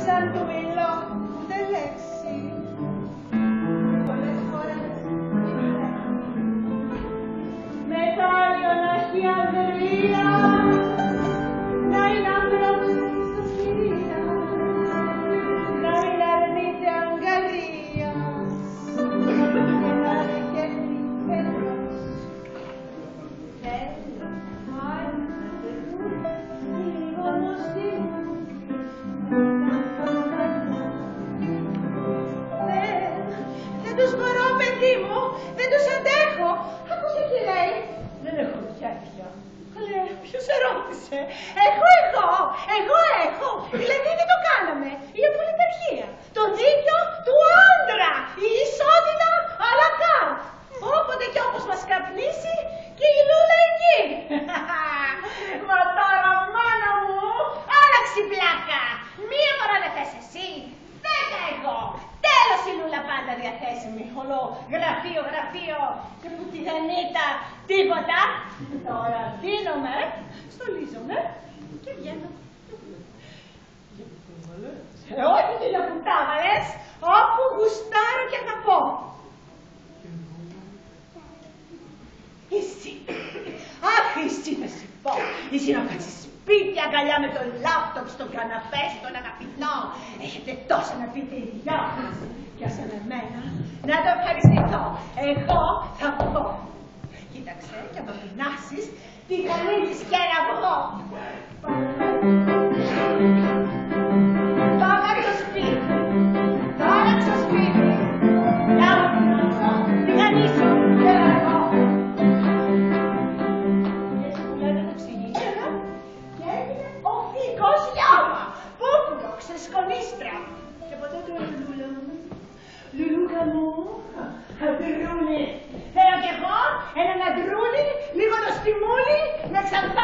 σαν του μιλώ, ούτε λέξη. Πολλές φορές μετάλλιο να έχει ανδρεία, να είναι άνθρωπος στο σκυρία, να μην αρνείται αγκαλία και να ρεχέθει πέτρος. Θέλω άλλο να τεχούν λίγο γνωστή μου. Δεν τους μπορώ, παιδί μου, δεν τους αντέχω. Άκουσε τι λέει. Δεν έχω χέρια. Λέει, ποιος ερώτησε. Εγώ. Δηλαδή τι το κάναμε. Η απολυταρχία. Το δίκιο του άντρα. Η ισότητα à la carte. Όποτε κι όπως μας καπνίσει και η Λούλα εκεί. Μα τώρα, μάνα μου, άλλαξε η πλάκα. Μία φορά δεν θες εσύ, 10 εγώ. Τέλος η Λούλα πάντα διαθέσιμη. Όλο γραφείο και που τη Δανίτα τίποτα. Τώρα δίνομαι, στολίζομαι και βγαίνω. Όχι τι λαπουτάβαλες, όπου γουστάρω και αγαπώ. Εσύ, αχ εσύ θα σου πω, εσύ να κάτσεις σπίτι αγκαλιά με το λάπτοπ στον καναπέ σου τον αγαπητό. Έχετε τόσα να πείτε οι δυο σας. Και σαν εμένα να το ευχαριστηθώ. Εγώ θα πω. Κοίταξε και άμα πεινάσεις, τι γανίλης και ένα αυγό. Τώρα στο σπίτι. Τώρα στο σπίτι. Να πεινάσω, τι γανίσω και ένα αυγό. Και έτσι που λένε το ψυγείο και έγινε ο φυγός λιώμα. Πούπουλο, ξεσκονίστρα. Και ποτέ του έλεγε Λούλα μου. Λουλούκα μου, αντρούλη. Θέλω κι εγώ έναν αντρούλη, λίγο το στιμούλι, με ξανθά